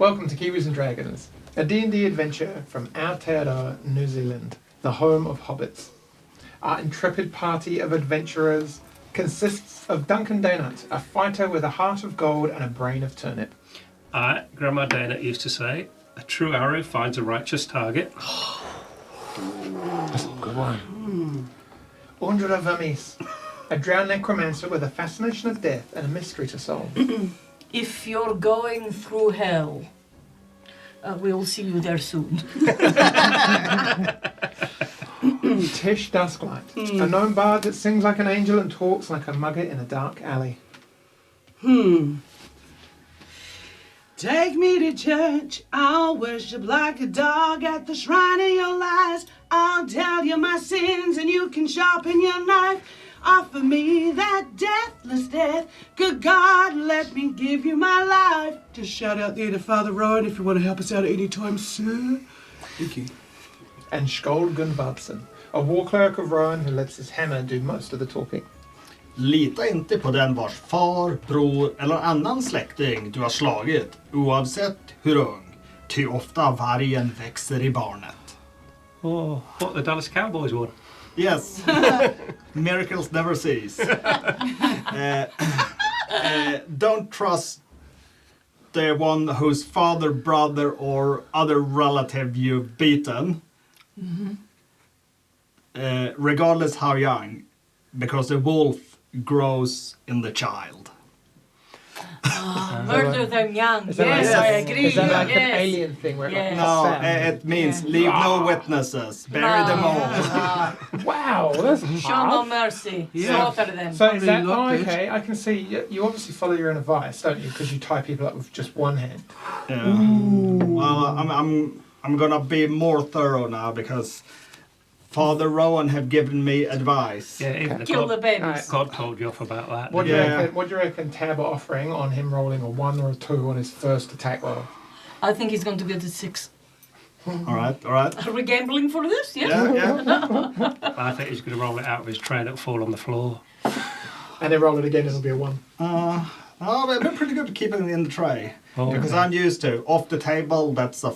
Welcome to Kiwis and Dragons, a D&D adventure from Aotearoa, New Zealand, the home of hobbits. Our intrepid party of adventurers consists of Duncan Daynut, a fighter with a heart of gold and a brain of turnip. Grandma Daynut used to say, a true arrow finds a righteous target. That's a good one. Undra Vermis, a drowned necromancer with a fascination of death and a mystery to solve. If you're going through hell, we'll see you there soon. Tish Dusklight, a gnome bard that sings like an angel and talks like a mugger in a dark alley. Take me to church, I'll worship like a dog at the shrine of your lies. I'll tell you my sins and you can sharpen your knife. Offer me that deathless death. Good God, let me give you my life. Just shout out there to Father Rowan if you want to help us out at any time, sir. Thank you. And Skald Gunvaldsen, a war cleric of Rowan who lets his hammer do most of the talking. Lita inte på den vars far, bror eller annan släkting du har slagit, oavsett hur ung. Ty ofta vargen växer i barnet. Oh, what the Dallas Cowboys won. Yes, miracles never cease. Don't trust the one whose father, brother or other relative you've beaten. Regardless how young, because the wolf grows in the child. Murder them young. Is Yes, that I agree. Is that like yes. an alien thing where it Yes. No, like it means leave no witnesses, bury them all. wow, that's Show no mercy. Yeah. Slaughter them. So is that like it. okay? I can see you obviously follow your own advice, don't you? Because you tie people up with just one hand. Yeah. Well, I'm gonna be more thorough now because Father Rowan have given me advice. Yeah, even the Kill the God, babies. God told you off about that. What do you Yeah. reckon? What do you reckon Tab are offering on him rolling a 1 or a 2 on his first attack roll? I think he's going to get a 6. All right. Are we gambling for this? Yes. Yeah. I think he's going to roll it out of his tray and it'll fall on the floor. And then roll it again, it'll be a 1. I've been pretty good at keeping it in the tray Oh, because I'm used to off the table. That's a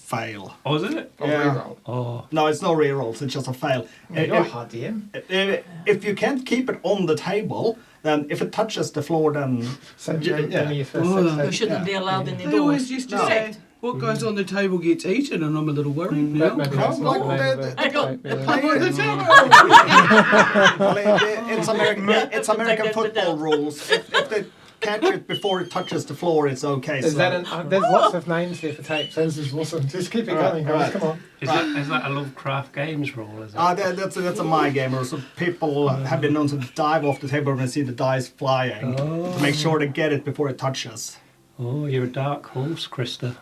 fail. Oh, is it? Or Yeah. reroll. Oh, No, it's no rerolls. It's just a fail. You're a hard DM. If you can't keep it on the table, then if it touches the floor, then So Yeah. only your first Oh, six You days. shouldn't be allowed in the They doors. always used to say, what goes on the table gets eaten, and I'm a little worried now. Maybe that's not the name of it. I don't- It's American football rules. If they catch it before it touches the floor, it's okay. Is so- that there's lots of names here for tape, so this is awesome. Just keep it going, guys. right. Come on. is that a Lovecraft Games rule? Is it? That's a my game rule. So people have been known to dive off the table when they see the dice flying to make sure they get it before it touches. Oh, you're a dark horse, Krista.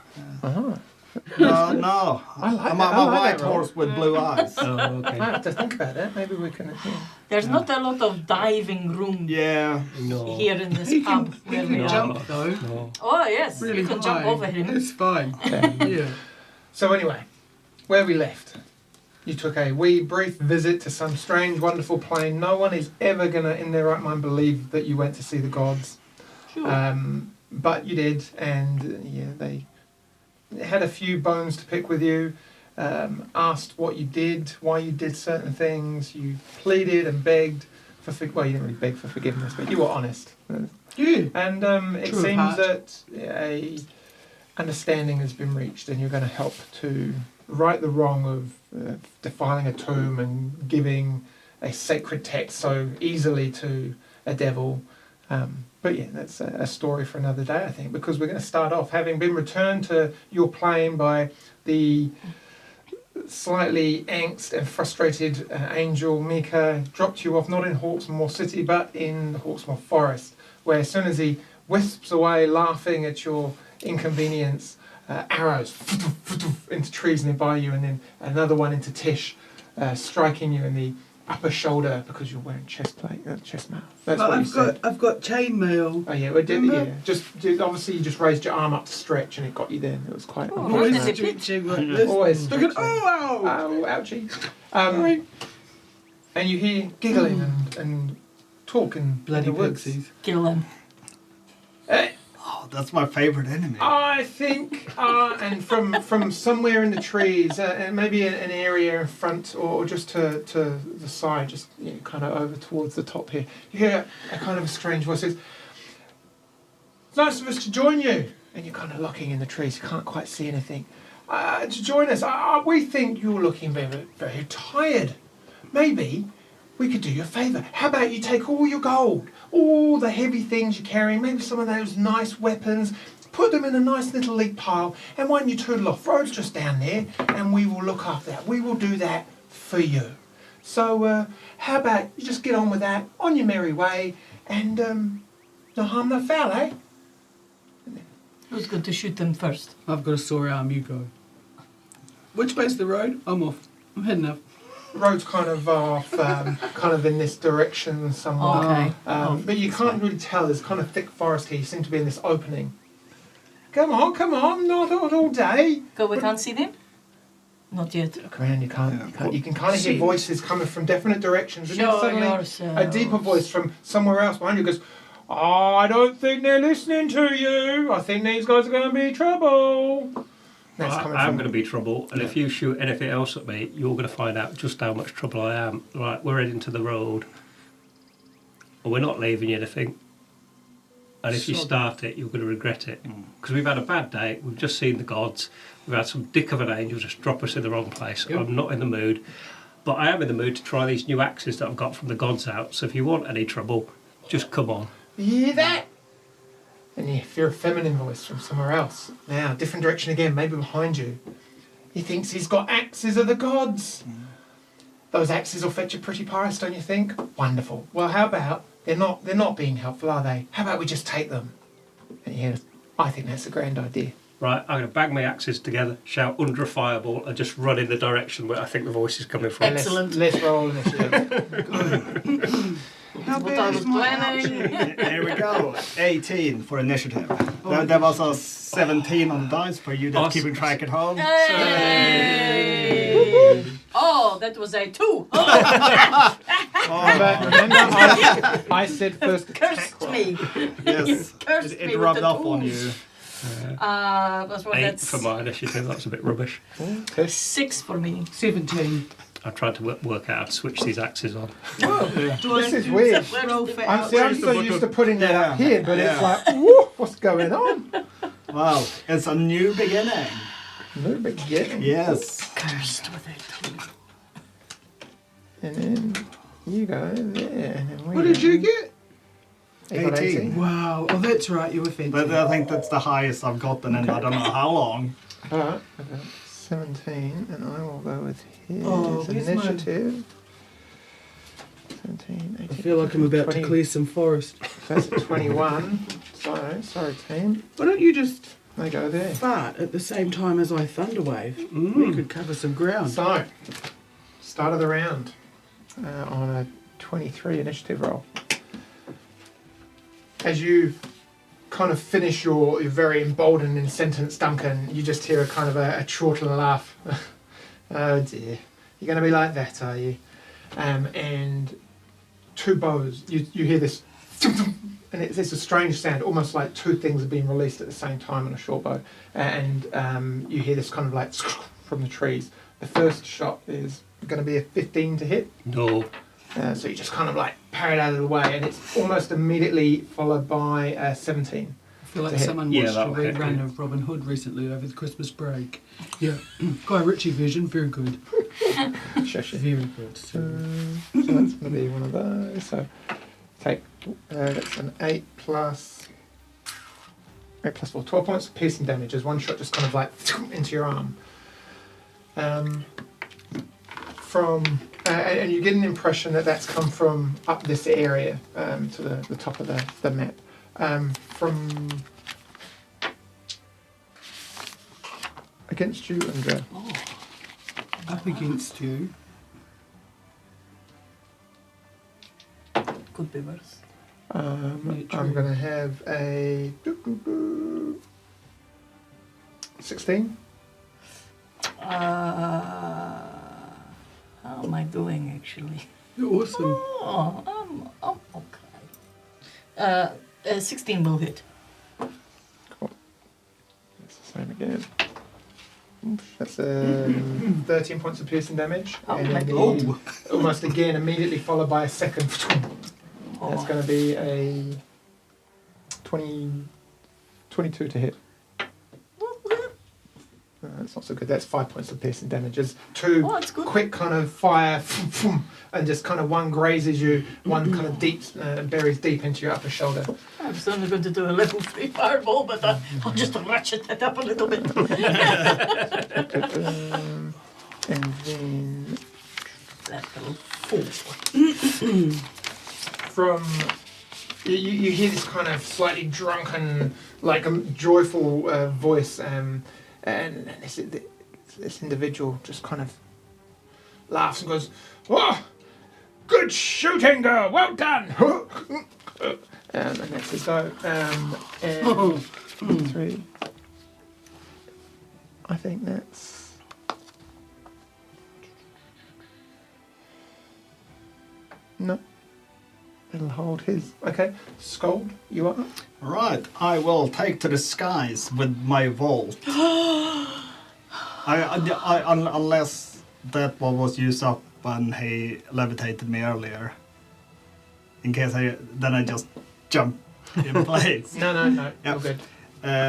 No, I I'm a like white that role. horse with blue eyes. Oh, I okay. have to think about it. Maybe we can. Yeah. There's not a lot of diving room Yeah. No. here in this He pub can, where he we can are. jump though. No. Oh yes, Really you can high. jump over him. It's fine. Yeah. So anyway, where we left, you took a wee brief visit to some strange, wonderful plane. No one is ever gonna, in their right mind, believe that you went to see the gods. Sure. But you did, and they had a few bones to pick with you. Asked what you did, why you did certain things. You pleaded and begged for well, you didn't really beg for forgiveness, but you were honest. Yeah. And it True of seems heart. that a understanding has been reached, and you're going to help to right the wrong of defiling a tomb and giving a sacred text so easily to a devil. But yeah, that's a story for another day, I think, because we're going to start off having been returned to your plane by the slightly angst and frustrated angel Mika. Dropped you off not in Hawksmoor City, but in the Hawksmoor Forest, where as soon as he wisps away, laughing at your inconvenience, arrows into trees nearby you, and then another one into Tish, striking you in the upper shoulder because you're wearing chest mount. That's But what you said. I've got chainmail. Oh yeah, it did. Remember? Yeah, just obviously you just raised your arm up to stretch and it got you there. It was quite. Oh, Always right. stretching like this. Always Look at stretching. oh, Oh, ouchie. And you hear giggling and talk in bloody the woods. pixies. Kill them. Eh, Oh, that's my favorite enemy. I think, and from somewhere in the trees, and maybe an area in front or just to the side, just kind of over towards the top here, you hear a kind of a strange voice says, "It's nice of us to join you." And you're kind of looking in the trees, you can't quite see anything. To join us, we think you're looking very, very tired. Maybe we could do you a favour. How about you take all your gold, all the heavy things you're carrying, maybe some of those nice weapons, put them in a nice little leak pile, and why don't you toodle off? Road's just down there, and we will look after that. We will do that for you. So how about you just get on with that, on your merry way, and no harm, no foul, eh? Who's going to shoot them first? I've got a sore arm, you go. Which way's the road? I'm off. I'm heading up. The road's kind of off, kind of in this direction somewhat. Okay. But you can't really tell. There's kind of thick forest here. You seem to be in this opening. Come on, not all day. Go, we can't see them? Not yet. Look around, you can't. You can kind of hear voices coming from definite directions. And then Show suddenly yourselves. a deeper voice from somewhere else behind you goes, "Oh, I don't think they're listening to you. I think these guys are going to be trouble." That's coming I'm from going to be trouble, and if you shoot anything else at me, you're going to find out just how much trouble I am. Right, we're heading to the road, and we're not leaving you anything. And if you start it, you're going to regret it. Because we've had a bad day, we've just seen the gods, we've had some dick of an angel just drop us in the wrong place. Yep. I'm not in the mood, but I am in the mood to try these new axes that I've got from the gods out, so if you want any trouble, just come on. You hear that? And you hear a feminine voice from somewhere else. Now, different direction again, maybe behind you. He thinks he's got axes of the gods. Those axes will fetch a pretty price, don't you think? Wonderful. Well, how about they're not being helpful, are they? How about we just take them? And you hear, I think that's a grand idea. Right, I'm going to bang my axes together, shout under a fireball, and just run in the direction where I think the voice is coming from. Excellent. Let's roll initiative. What I was planning. Here we go. 18 for initiative. That was a 17 on the dice for you that's Awesome. keeping track at home. Hey! Oh, that was a 2. Oh, But remember, I said first attack cursed roll. me. Yes, Cursed me it with rubbed the off on tools. you. That's what 8 that's for my initiative, that's a bit rubbish. 6 for me. 17. I tried to work out how to switch these axes on. This is weird. Roll for I'm so outrage. used to putting that up here, but it's Yeah. like, whoa, what's going on? Well, it's a new beginning. No beginning. Yes. Cursed with a 2. And then you go there. And then we What did go. you get? You got 18. Wow. Oh, that's right. You were fancy. But I think that's the highest I've gotten in I don't know how long. Alright, I've got 17, and I will go with his Oh, where's mine? initiative. 17, 18. I feel like I'm about 20. to clear some forest. That's a 21. So, sorry team. Why don't you just They go there. fart at the same time as I thunderwave? We could cover some ground. So, start of the round on a 23 initiative roll. As you kind of finish your very emboldening sentence, Duncan, you just hear a kind of a chortling laugh. Oh dear, you're going to be like that, are you? And two bows, you hear this, and it's a strange sound, almost like two things are being released at the same time on a short bow. And you hear this kind of like from the trees. The first shot is going to be a 15 to hit. No. So you just kind of like parry it out of the way, and it's almost immediately followed by 17. I feel like To hit. someone Yeah, watched a that'll hit, rerun yeah. of Robin Hood recently over the Christmas break. Yeah. Guy Ritchie version, very good. Shush it. Very good. So that's going to be one of those. So take, that's an 8 plus 4, 12 points of piercing damage as one shot just kind of like into your arm. And you get an impression that that's come from up this area to the top of the map. From against you, Andrea. Up against you. Could be worse. I'm true. going to have a 16. How am I doing actually? You're awesome. Oh, I'm okay. 16 will hit. Yeah. That's 13 points of piercing damage. Oh, and my then Oh. almost again, immediately followed by a second. That's going to be a 22 to hit. That's not so good. That's 5 points of piercing damage. There's two Oh, that's good. quick kind of fire, and just kind of one grazes you, one kind of deep buries deep into your upper shoulder. I was only going to do a level 3 fireball, but I'll just ratchet that up a little bit. And then Level 4. from you hear this kind of slightly drunken, like a joyful voice, and this individual just kind of laughs and goes, "Oh, good shooting, girl! Well done!" And that's his go. And 3. I think that's. No. It'll hold his. Okay, Scold, you are up. Right, I will take to the skies with my vault. Unless that one was used up when he levitated me earlier. In case I just jump in place. No, Yep. you're good.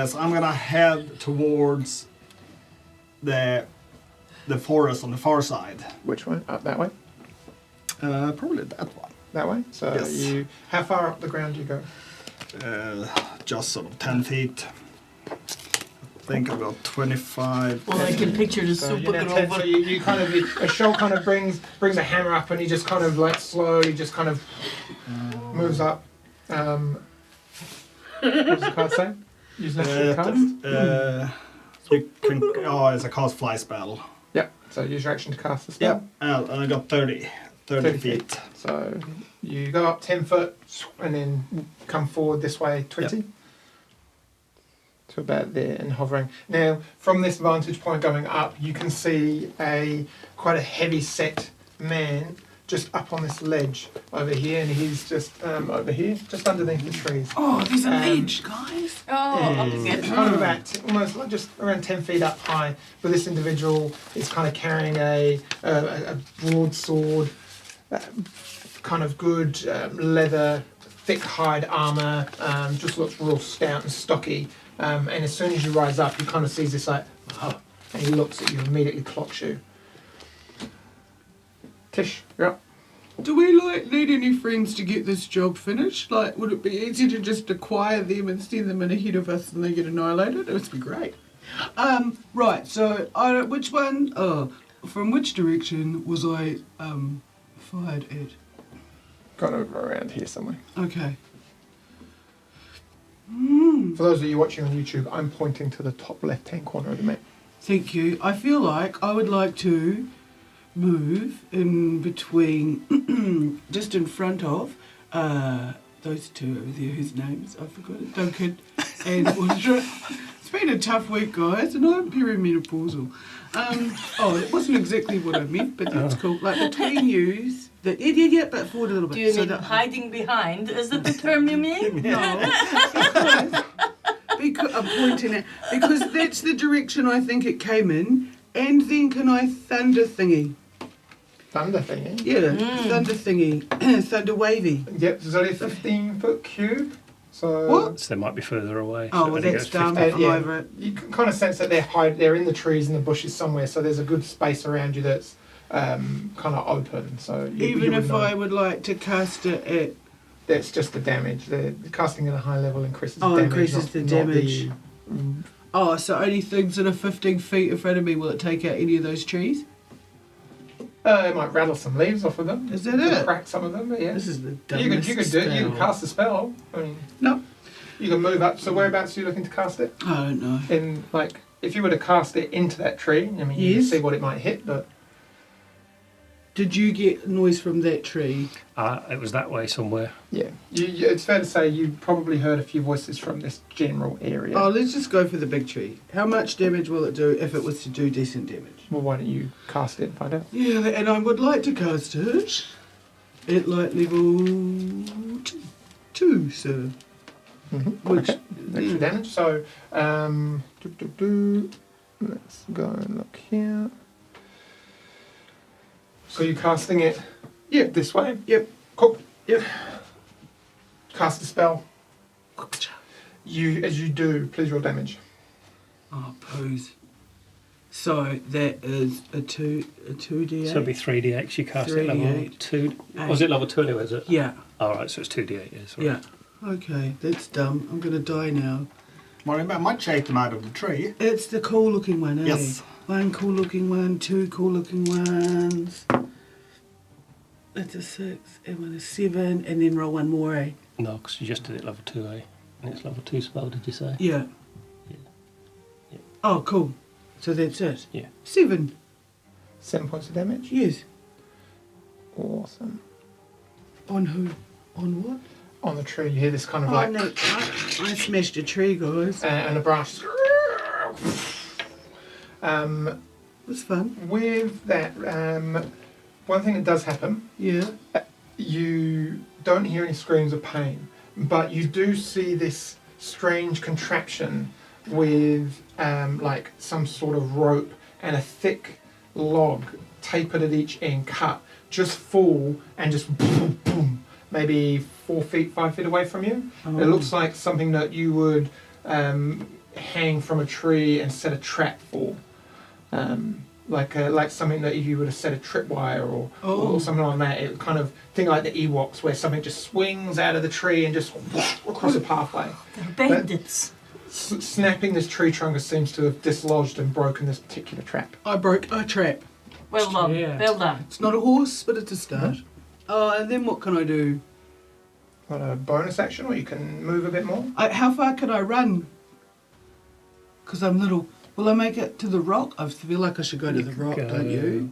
So I'm gonna head towards the forest on the far side. Which way? Up that way? Probably that one. That way? So Yes. how far up the ground do you go? Just sort of 10 feet. I think about 25. Well, I can picture the So super you're now 10, so grover. you kind of, a shoal kind of brings a hammer up and he just kind of like slowly just kind of moves up. What does the card say? Use an action to cast? You can. Oh, it's a cast fly spell. Yep. So use your action to cast the spell. Yep. And I got 30 feet. So you go up 10 foot and then come forward this way 20. To about there and hovering. Now, from this vantage point going up, you can see quite a heavy set man just up on this ledge over here, and he's just over here, just underneath the trees. Oh, there's a Um, ledge, guys. Oh, It's kind of about almost like just around 10 feet up high, but this individual is kind of carrying a broadsword, kind of good leather, thick hide armour, just looks real stout and stocky. And as soon as you rise up, he kind of sees this like, oh, and he looks at you, immediately clocks you. Tish, you're up. Do we need any friends to get this job finished? Like, would it be easy to just acquire them and send them in ahead of us and they get annihilated? It would be great. Right. So, which one? From which direction was I fired at? Kind of around here somewhere. Okay. For those of you watching on YouTube, I'm pointing to the top left-hand corner of the map. Thank you. I feel like I would like to move in between, just in front of those two over there whose names I've forgotten, Duncan and Audra. It's been a tough week, guys, and I'm perimenopausal. It wasn't exactly what I meant, but that's cool. Like between yous, but forward a little bit. do you so mean that- hiding behind? Is that the term you mean? No, because I'm pointing at because that's the direction I think it came in, and then can I thunder thingy? Thunder thingy. Yeah, thunder thingy, thunder wavy. Yep, there's only a 15-foot cube. So What? So they might be further away. Oh, So well, it only that's goes dumb. 50. I'm yeah, over it. you can kind of sense that they're in the trees and the bushes somewhere. So there's a good space around you that's kind of open. So you Even would if know. I would like to cast it at, That's just the damage. The casting at a high level increases the Oh, damage. increases not- the not damage. So only things that are 15 feet in front of me, will it take out any of those trees? It might rattle some leaves off of them. Is that It'll it? crack some of them, but yeah. This is the You dumbest could do it. You can spell. cast a spell. I mean, No. you can move up. So whereabouts are you looking to cast it? I don't know. In like, if you were to cast it into that tree, I mean, you can Yes. see what it might hit, but Did you get noise from that tree? It was that way somewhere. yeah, it's fair to say you probably heard a few voices from this general area. Oh, let's just go for the big tree. How much damage will it do if it was to do decent damage? Well, why don't you cast it and find out? Yeah, and I would like to cast it at light level 2, sir. Which Okay. Extra damage. So, let's go and look here. So you're casting it. Yep. This way. Yep. Cool. Yep. Cast a spell. As you do, please roll damage. Oh, pose. So that is a 2d8. So it'd be 3d8. You cast it level 3d8. 2. Was it level 2 anyway, is it? Yeah. Alright, so it's 2d8, yeah. Sorry. Yeah. Okay, that's dumb. I'm gonna die now. Well, I might shake them out of the tree. It's the cool looking one, eh? Yes. One cool looking one, two cool looking ones. That's a 6, and one is 7, and then roll one more, eh? No, because you just did it level 2, eh? And it's level 2 spell, did you say? Yeah. Yeah. Yeah. Oh, cool. So that's it. Yeah. 7. 7 points of damage. Yes. Awesome. On who? On what? On the tree, you hear this kind of Oh like, no! I smashed a tree, guys. and a branch. It was fun. With that, one thing that does happen, Yeah. you don't hear any screams of pain, but you do see this strange contraption with like some sort of rope and a thick log tapered at each end, cut, just fall and just boom, boom, maybe 4 feet, 5 feet away from you. Oh. It looks like something that you would hang from a tree and set a trap for. Like something that you would have set a tripwire or something like that. It kind of thing like the Ewoks, where something just swings out of the tree and just whoosh, across a pathway. They're bandits. Snapping this tree trunk seems to have dislodged and broken this particular trap. I broke a trap. Well done. Yeah. Well done. It's not a horse, but it's a start. Oh, and then what can I do? Got a bonus action where you can move a bit more. How far can I run? Because I'm little. Will I make it to the rock? I feel like I should go to the rock, don't you?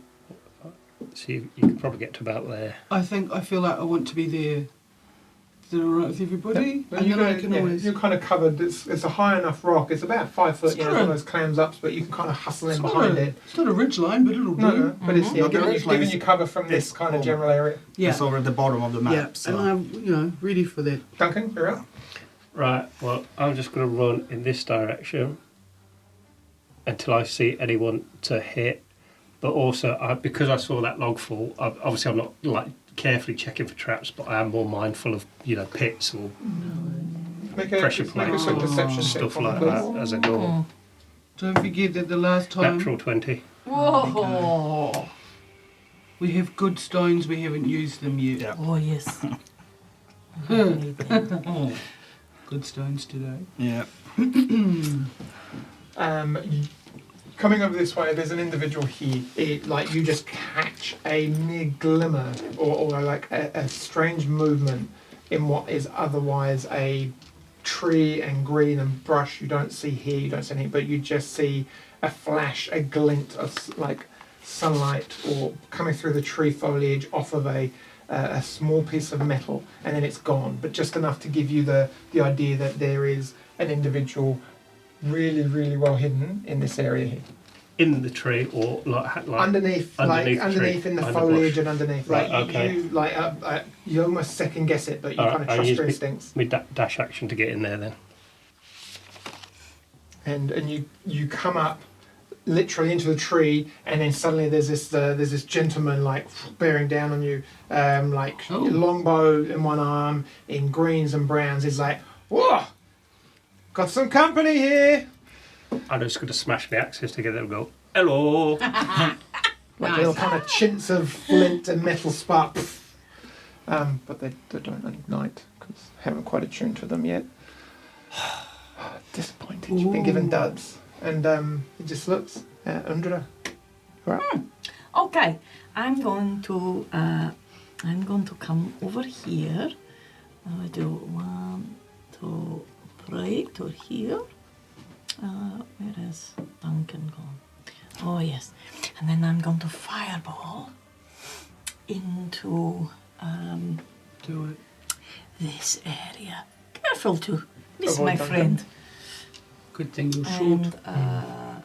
So you can probably get to about there. I feel like I want to be there. Is that alright with everybody? But And you then I go- can yeah, always... You're kind of covered. It's a high enough rock. It's about 5 foot. It's You know, not one of a- those clams ups, but you can kind of hustle in It's not behind a- it. It's not a ridge line, but it'll do. No, but it's No, giving, there you, is like- giving you cover from this it's kind of cool. general area. Yeah. It's over at the bottom of the map. Yeah, So. and I'm, ready for that. Duncan, you're up. Right, well, I'm just going to run in this direction until I see anyone to hit. But also, because I saw that log fall, obviously I'm not like carefully checking for traps, but I am more mindful of pits or Make a Pressure make a plates quick or perception check stuff for me, like please. that as I go. Don't forget that the last time Natural 20. Whoa. we have good stones, we haven't used them yet. Yeah. Oh, yes. I need them. Good stones today. Yeah. Coming over this way, there's an individual here. Like you just catch a mere glimmer or like a strange movement in what is otherwise a tree and green and brush. You don't see here, you don't see anything, but you just see a flash, a glint of like sunlight or coming through the tree foliage off of a small piece of metal, and then it's gone. But just enough to give you the idea that there is an individual really, really well hidden in this area here. In the tree or like Underneath underneath the underneath tree, in the under foliage bush. and underneath. Right, Like okay. you almost second guess it, but you Alright, kind of I'll trust use your me- instincts. me dash action to get in there then. And you come up literally into the tree, and then suddenly there's this gentleman like bearing down on you, like Oh. longbow in one arm, in greens and browns. He's like, "Whoa, got some company here." I'm just going to smash my axes together and go, hello. Like Nice. little kind of chints of flint and metal spark. But they don't ignite because I haven't quite attuned to them yet. Disappointed. You've been given Ooh. dubs. And he just looks at Undra. Right. Okay, I'm going to come over here. I do 1, 2, 3 to here. Where is Duncan gone? Oh yes, and then I'm going to fireball into Do it. this area. Careful to miss Avoid my Duncan. friend. Good thing you're And short. I'm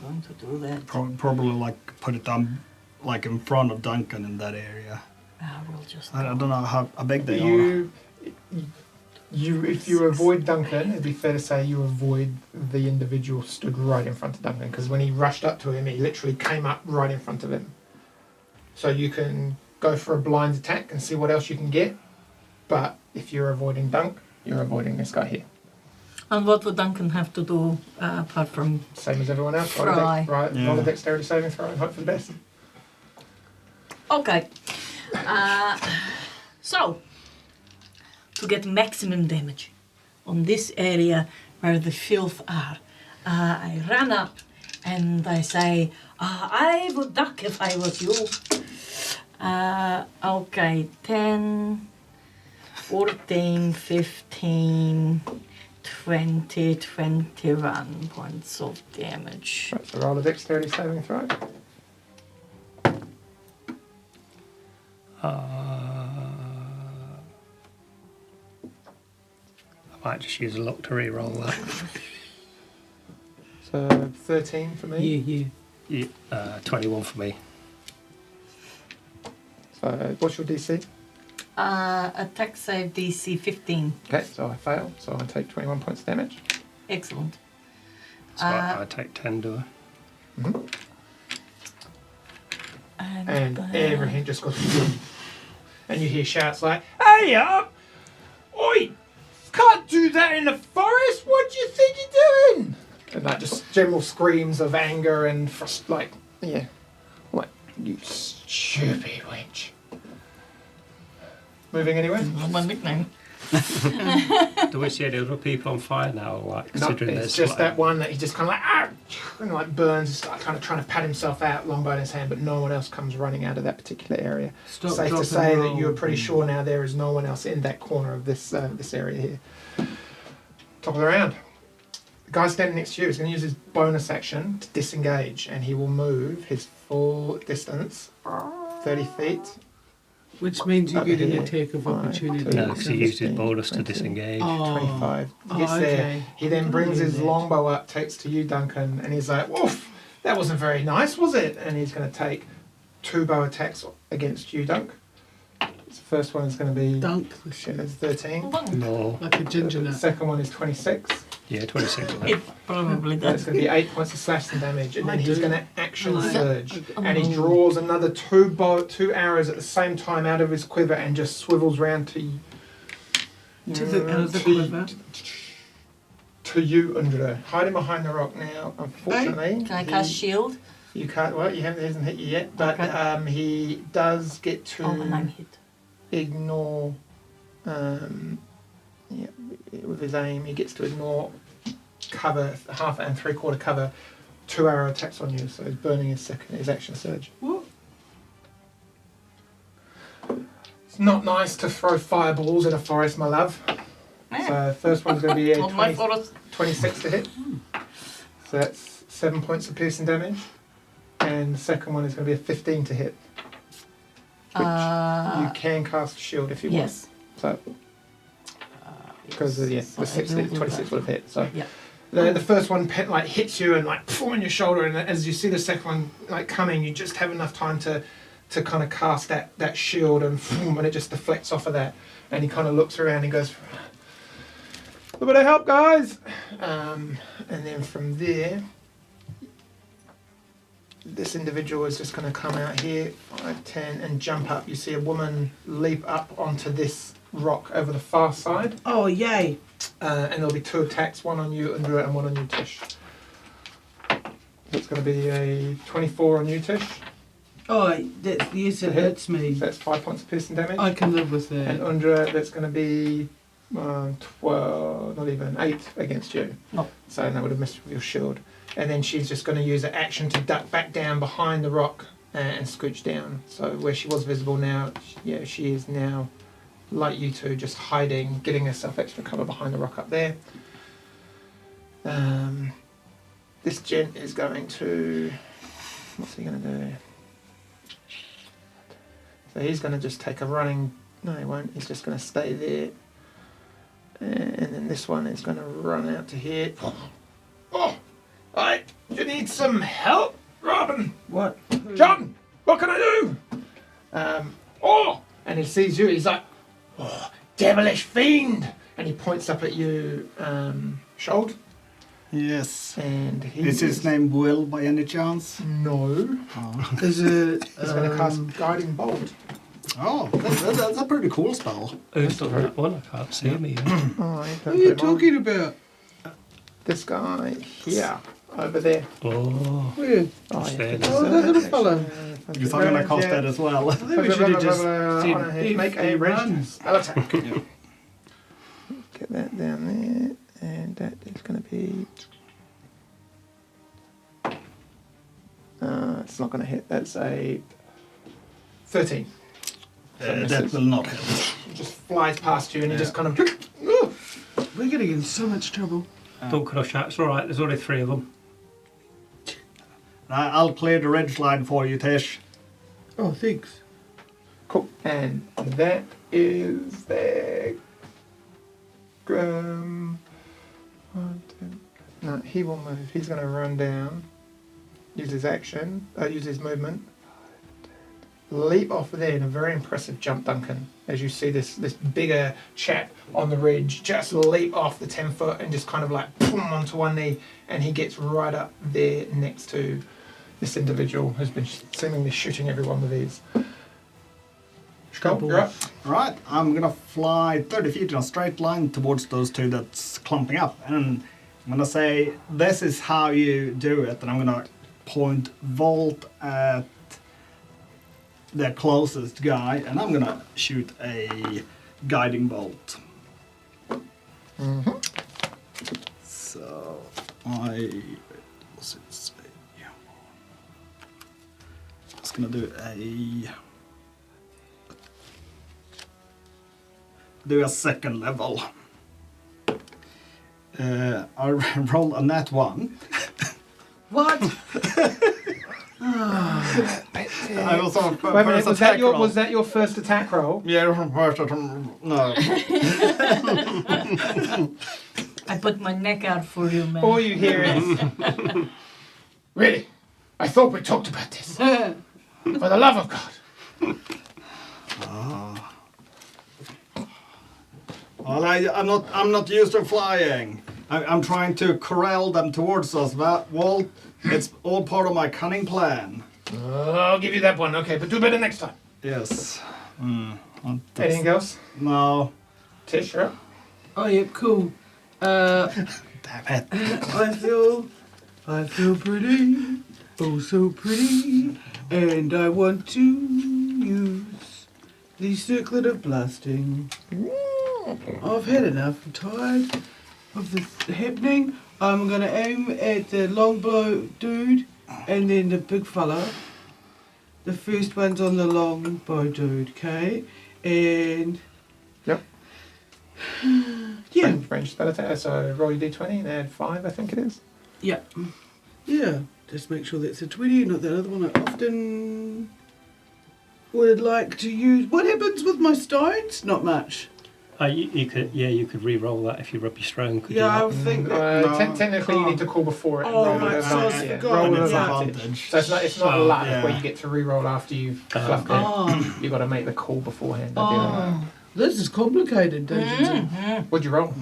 going to do that. Probably like put it down like in front of Duncan in that area. I will just. I don't know how big they are. You If you avoid Duncan, it'd be fair to say you avoid the individual stood right in front of Duncan, because when he rushed up to him, he literally came up right in front of him. So you can go for a blind attack and see what else you can get, but if you're avoiding Dunk, you're avoiding this guy here. And what would Duncan have to do apart from... Same as everyone else. Try. Roll a dexterity saving throw and hope for the best. Okay. So, to get maximum damage on this area where the filth are, I run up and I say, I would duck if I was you. Okay, 10, 14, 15, 20, 21 points of damage. Right, so roll a dexterity saving throw. I might just use a luck to re-roll that. So 13 for me. Yeah, 21 for me. So what's your DC? Attack save DC 15. Okay, so I fail, so I take 21 points of damage. Excellent. So I take 10, do I? Mm-hmm. And everything just goes... And you hear shouts like, "Hey up! Oi! Can't do that in the forest! What do you think you're doing?" And like just general screams of anger and like, you stupid wench. Moving anywhere? My nickname. Do we see any other people on fire now? Like, No, considering it's there's just like, that one that he just kind of like, and like burns, like kind of trying to pat himself out, longbow in his hand, but no one else comes running out of that particular area. Stop, Safe drop, to say and that roll. you're pretty sure now there is no one else in that corner of this this area here. Top of the round. The guy standing next to you is going to use his bonus action to disengage, and he will move his full distance, 30 feet. Which means you Up get an here. attack of 5, opportunity. 2, no, because he used his 15, bonus to 20. disengage. Oh. 25. Oh, Gets there. okay. He then brings his Yeah. longbow up, takes to you, Duncan, and he's like, "Woof, that wasn't very nice, was it?" And he's going to take 2 bow attacks against you, Dunk. The first one is going to be Dunk the shit, shit. that's 13. No. Like a ginger The nut. second one is 26. Yeah, 26. It probably That's does. going to be 8 points of slashing damage, and then I he's do. going to action I like surge, it. and he draws another 2 arrows at the same time out of his quiver, and just swivels round to you. To the end of the to- quiver. To you, Undra. Hiding behind the rock now. Unfortunately, Can I cast shield? You can't. Well, he hasn't hit you yet, but Okay. he does get to Oh, and I'm hit. ignore. With his aim, he gets to ignore cover, half and 3/4 cover, 2 arrow attacks on you. So he's burning his action surge. What? It's not nice to throw fireballs in a forest, my love. So first one's going to be a Not my 20, forest. 26 to hit. So that's 7 points of piercing damage. And the second one is going to be a 15 to hit. Which you can cast a shield if you Yes. want. So, because the So I 6, will do 26 that. would have hit. So Yeah. the first one hits you and on your shoulder, and as you see the second one coming, you just have enough time to kind of cast that shield, and it just deflects off of that. And he kind of looks around and goes, "A bit of help, guys!" And then from there, this individual is just going to come out here, 5, 10, and jump up. You see a woman leap up onto this rock over the far side, Oh, yay. and there'll be 2 attacks, one on you, Andrea, and one on you, Tish. That's going to be a 24 on you, Tish. Oh, yes, it hurts me. That's 5 points of piercing damage. I can live with And that. Undra, that's going to be 12, not even 8 against you. No. So that would have missed with your shield. And then she's just going to use an action to duck back down behind the rock and scooch down. So where she was visible now, she is now, like you two, just hiding, getting herself extra cover behind the rock up there. This gent is going to... What's he going to do? So he's going to just take a running... No, he won't. He's just going to stay there. And then this one is going to run out to here. Oh! You need some help, Robin? What? John! What can I do? And he sees you. He's like, "Oh, devilish fiend! and he points up at you, Shold, Yes. and he Is his name Will by any chance? No. Oh, Is it? He's going to cast Guiding Bolt. oh that's a pretty cool spell. Who's done that one? I can't see him even. What are you talking about? This guy here, over there. Oh, Where? Oh, Fair yeah. Oh, that little fella. Because I'm going to cast that as well. I think we should have just did make a run. spell attack. Yeah. Get that down there, and that is going to be. It's not going to hit. That's a 13. That will not hit. It just flies past you, and you Yeah. just kind of. We're getting in so much trouble. don't crush that. It's all right. There's only 3 of them. I'll clear the ridge line for you, Tish. Oh, thanks. Cool. And that is there. One, two. No, he will move. He's going to run down. Use his action. Use his movement. Leap off there in a very impressive jump, Duncan. As you see this bigger chap on the ridge just leap off the 10 foot and just kind of like boom onto one knee, and he gets right up there next to this individual who's been seemingly shooting everyone with ease. You're up. Right, I'm gonna fly 30 feet in a straight line towards those 2 that's clumping up, and I'm gonna say, this is how you do it, and I'm gonna point Volt at the closest guy, and I'm gonna shoot a guiding bolt. So, what's it say? I was gonna do a second level. I rolled a nat 1. What? I was on Wait a minute, first attack roll. was that your first attack roll? Yeah, first attack. No. I put my neck out for you, man. All you hear is, really? I thought we talked about this. For the love of God. Well, I'm not used to flying. I'm trying to corral them towards us, but well, it's all part of my cunning plan. I'll give you that one, okay, but do better next time. Yes. Anything else? No. Tish, you're up. Oh, yeah, cool. Damn it. I feel pretty, oh so pretty, and I want to use the circlet of blasting. I've had enough. I'm tired of this happening. I'm gonna aim at the longbow dude and then the big fella. The first one's on the longbow dude, okay? And Yep. yeah, Range spell attack, so roll your d20 and add 5, I think it is. yeah, yeah. Just make sure that's a 20, not that other one I often would like to use. What happens with my stones? Not much. You could re-roll that if you rub your strong. Could Yeah, I you would think that. No, Technically, you need to call before it. and Oh, roll right, with so I advantage. forgot. Roll with Yeah. advantage. So it's not luck yeah. where you get to re-roll after you've fluffed it. Oh, You've got to make the call beforehand. oh, this is complicated, Dungeons and What'd you roll?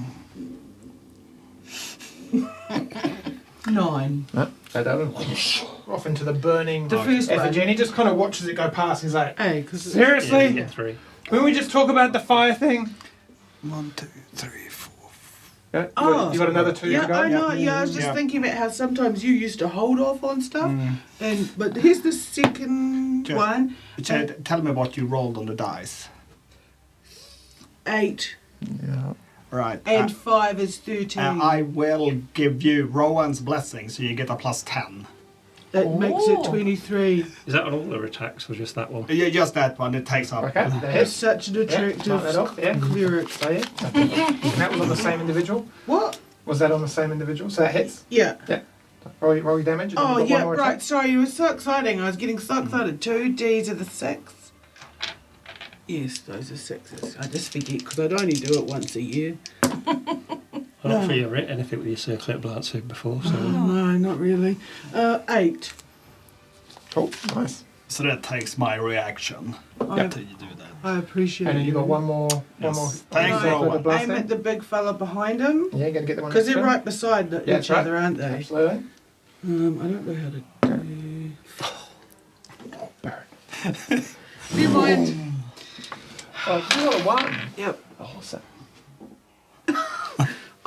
9. So that off into the burning The first effigy, one. and he just kind of watches it go past. He's like, Hey, because seriously? Yeah, you get 3. When we just talk about the fire thing? 1, 2, 3, 4. Yeah, Oh. you got another 2 yeah, to go? I know. Yeah, I was just Yeah. thinking about how sometimes you used to hold off on stuff, but here's the second Yeah. one. Chad, tell me what you rolled on the dice. 8 Yeah. Right. and 5 is 13. I will give you Rowan's blessing, so you get a plus 10. That makes it 23. Is that on all their attacks or just that one? Yeah, just that one. It takes up. Okay, that That's hits. such an Yeah, attractive knock that off, yeah. cleric. So yeah, and that was on the same individual? What? Was that on the same individual? So that hits? Yeah. Roll your damage. And then Oh, you've got yeah, one more right. attack. Sorry, you were so exciting. I was getting so excited. 2 Ds of the 6. Yes, those are 6s. I just forget because I'd only do it once a year. I'm not sure you've written anything with your circlet blancing before, so Oh, no, not really. 8. Cool, nice. So that takes my reaction I, to you do that. I appreciate And then you got one more. Yes. One Thanks, more. Rowan. with the blast Aim then? at the big fella behind him. Yeah, gonna get the one. Because next they're to him? right beside Yeah, each that's right. other, aren't they? Absolutely. I don't know how to do. Do you mind? Oh, you got a one. Yep. Awesome.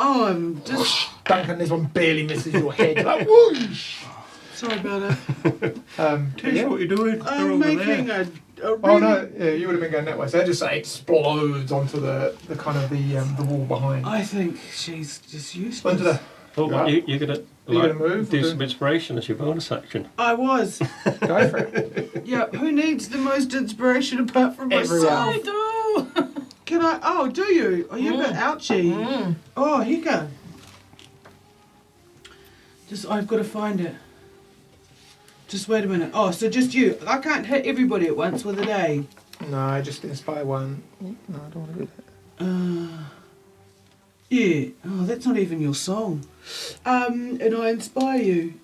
Oh, I'm just Duncan, this one barely misses your head. You're like, whoosh. sorry about it. Tell you what you're doing. They're I'm over making there. a really... Oh no, yeah, you would have been going that way. So it just explodes onto the kind of the wall behind. I think she's just useless. Onto the. Oh, Right. you're gonna You're gonna move, do or some inspiration as your bonus action. I was. Go for it. Yeah, who needs the most inspiration apart from Everyone. myself? I do. Can I? Oh, do you? Are you a bit ouchy? Mm. Oh, here you go. Just, I've got to find it. Just wait a minute. Oh, so just you. I can't hit everybody at once with a day. No, I just inspire one. No, I don't want to do that. Yeah. Oh, that's not even your song. And I inspire you.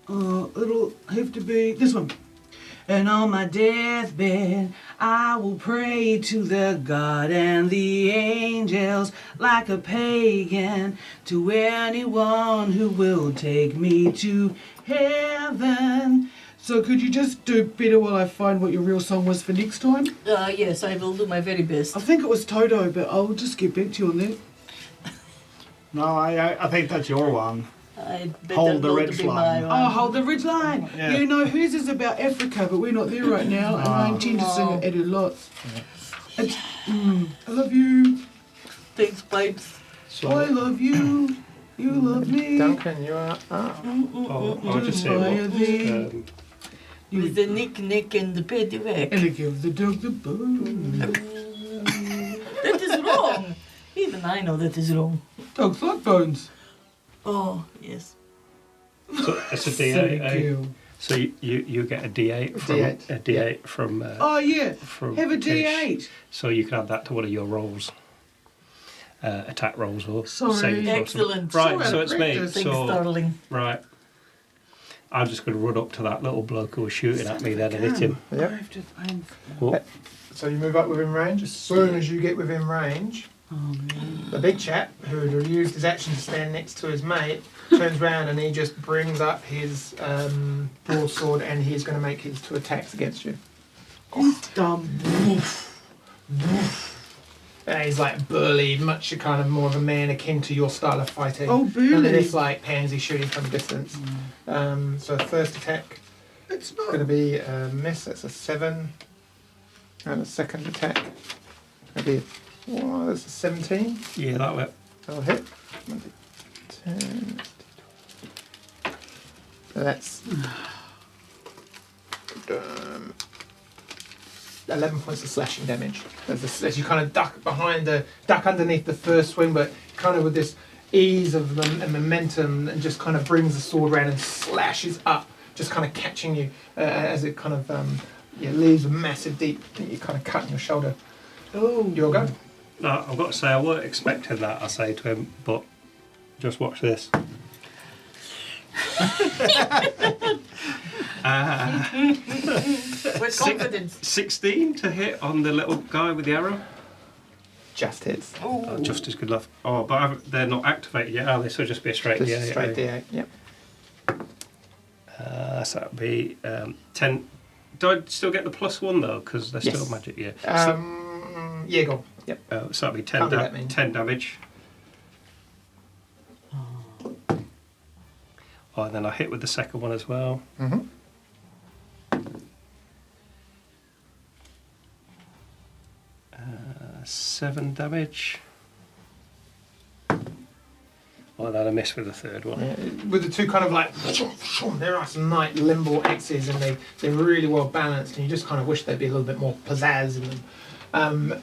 Oh, it'll have to be this one. And on my deathbed, I will pray to the God and the angels like a pagan, to anyone who will take me to heaven. So could you just do better while I find what your real song was for next time? Yes, I will do my very best. I think it was Toto, but I'll just get back to you on that. No, I think that's your one. I'd better Hold the not ridge be line. my Oh, one. hold the ridge line. Yeah. You know, hers is about Africa, but we're not there right now, and I intend to sing it a lot. It's, I love you. Thanks, pipes. I love you. You love me. Duncan, you are up. I'll just say what. With the nick and the paddywhack. And I give the dog the bone. That is wrong. Even I know that is wrong. Dogs like bones. Oh, yes. So it's a Silly D8. Eh? girl. So you get a D8 from D8, a D8 from. Oh, yeah. From Have a Tish. D8. So you can add that to one of your rolls. Attack rolls or Sorry. saving throws. Excellent. Right, So so it's me. practice. Thanks, So darling. right, I'm just going to run up to that little bloke who was shooting at me then and hit him. I Yep. have to find... Oh, So you move up within range. As soon as you get within range, Oh, man. the big chap who had used his action to stand next to his mate turns round and he just brings up his broadsword and he's going to make his 2 attacks against you. He's dumb. And he's like burly, much kind of more of a man akin to your style of fighting. Oh, And then burly. it's like pansy shooting from a distance. So first attack It's is not... going to be a miss. That's a 7. And the second attack is going to be that's a 17. yeah, that way. That'll hit. 10. So that's 11 points of slashing damage as you kind of duck underneath the first swing, but kind of with this ease of and momentum, and just kind of brings the sword around and slashes up, just kind of catching you as it kind of leaves a massive deep. You kind of cut in your shoulder. Oh. You'll go. No, I've got to say I weren't expecting that. I say to him, but just watch this. With confidence. 16 to hit on the little guy with the arrow. Just hits. Oh, just as good luck. Oh, but they're not activated yet, are they? So just be a straight Just D8. straight D8. Yep. So that'd be 10. Do I still get the +1 though? Because they're still Yes. magic, yeah. Yeah, go on. Yep. So that'd be 10, Can't do that, man. 10 damage. Oh, and then I hit with the second one as well. Mm-hmm. 7 damage. Oh, then I missed with the third one. Yeah, with the 2 kind of like, there are some nice limbo X's and they're really well balanced, and you just kind of wish there'd be a little bit more pizzazz in them.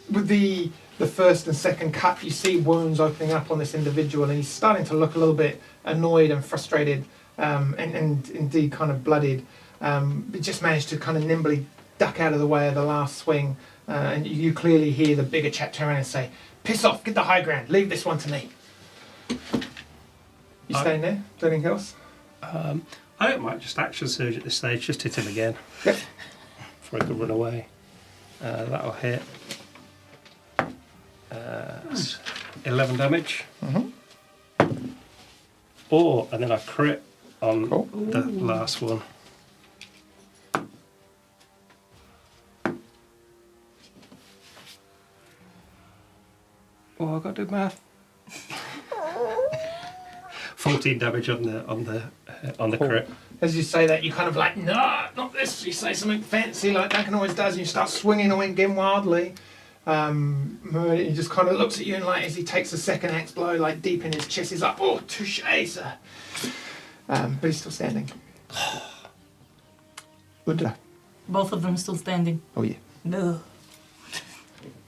With the first and second cut, you see wounds opening up on this individual, and he's starting to look a little bit annoyed and frustrated, and indeed kind of bloodied. He just managed to kind of nimbly duck out of the way of the last swing, and you clearly hear the bigger chap turn around and say, "Piss off, get the high ground, leave this one to me." You staying there? Anything else? I don't mind just action surge at this stage. Just hit him again. Yep. Before he can run away. That'll hit. It's 11 damage. Mm-hmm. Oh, and then I crit on Cool. the last one. Oh, I got to do math. 14 damage on the Cool. crit. As you say that, you kind of like, no, not this. You say something fancy like Duncan always does, and you start swinging and again wildly. He just kind of looks at you and like, as he takes a second axe blow, like deep in his chest, he's like, oh, touche, sir. But he's still standing. Undra. Both of them still standing. Oh yeah. No.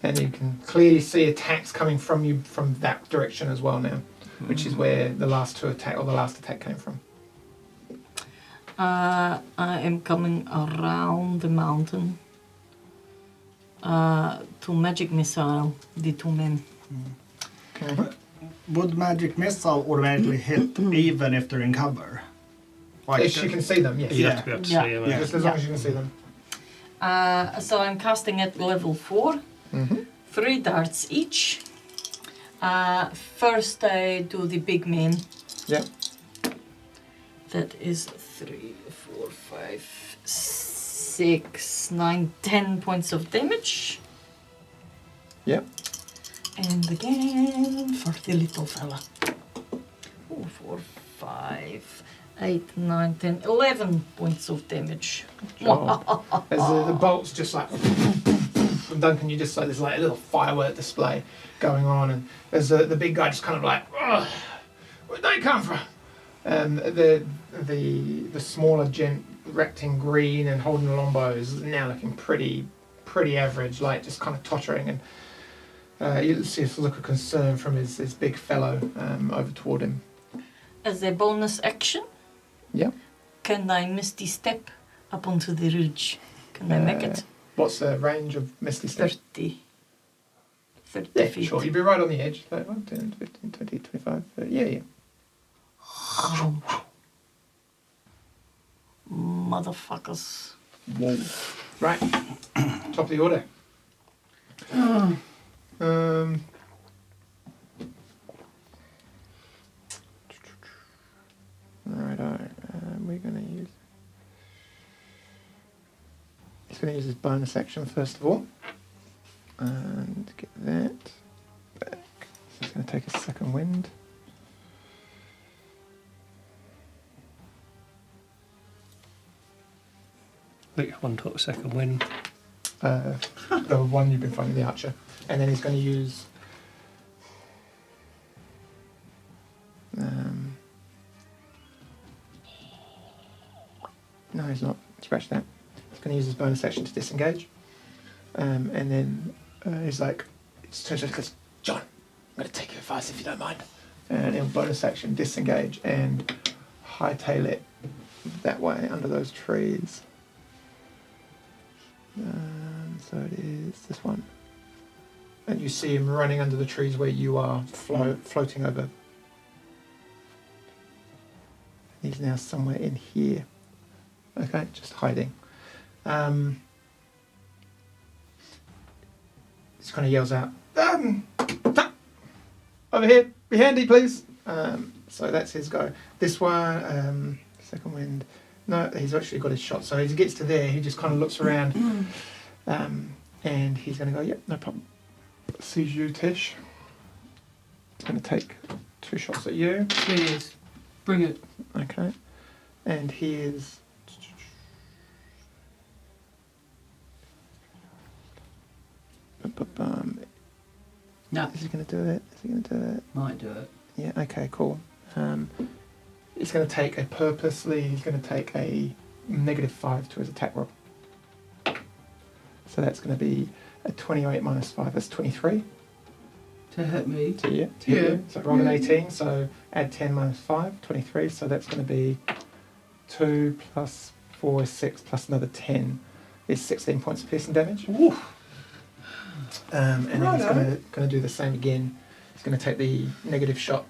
And you can clearly see attacks coming from you from that direction as well now, which is where the last attack came from. I am coming around the mountain to magic missile the two men. Okay. Would magic missile automatically hit even if they're in cover? If you can see them, yes. You Yeah. have to be able to Yeah. see him. Yeah. Just as long as you can see them. So I'm casting at level 4. Mm-hmm. 3 darts each. First I do the big man. Yep. That is 3, 4, 5, 6, 9, 10 points of damage. Yep. And again for the little fella. 4, 5, 8, 9, 10, 11 points of damage. Sure. As the bolts just like from Duncan, you just like there's like a little firework display going on, and there's the big guy just kind of like, oh, where'd they come from? And the smaller gent, wrapped in green and holding a longbow, is now looking pretty average, like just kind of tottering, and you see a look of concern from his big fellow over toward him. As a bonus action, Yeah. can I misty step up onto the ridge? Can I make it? What's the range of Misty Step? 30. 30 Yeah, feet. sure. You'd be right on the edge. Like 1, 10, 15, 20, 25. Yeah. Motherfuckers. Whoa. Right. Top of the order. Righto. We're going to use... He's going to use his bonus action first of all. And get that back. So he's going to take a second wind. Which one took a second wind? The one you've been finding, the archer. And then he's going to use... no, he's not. Scratch that. He's going to use his bonus action to disengage. And then he's like... He just turns around and goes, John, I'm going to take your advice if you don't mind. And he'll bonus action disengage and hightail it that way under those trees. So it is this one. And you see him running under the trees where you are, floating over. He's now somewhere in here. Okay, just hiding. He kind of yells out, over here, be handy please. So that's his go. This one, second wind. No, he's actually got his shot. So as he gets to there, he just kind of looks around, and he's going to go, yep, no problem. Sees you, Tish. He's going to take 2 shots at you. Please, bring it. Okay. And he is... No, Is he going to do it? Is he going to do it? might do it. Yeah, okay, cool. He's going to take a -5 to his attack roll. So that's going to be a 28 minus 5, that's 23 To hit me. to you. Yeah. So roll an 18, so add 10 minus 5, 23, so that's going to be 2 plus 4 is 6 plus another 10 is 16 points of piercing damage. And then he's going to do the same again. He's going to take the negative shot.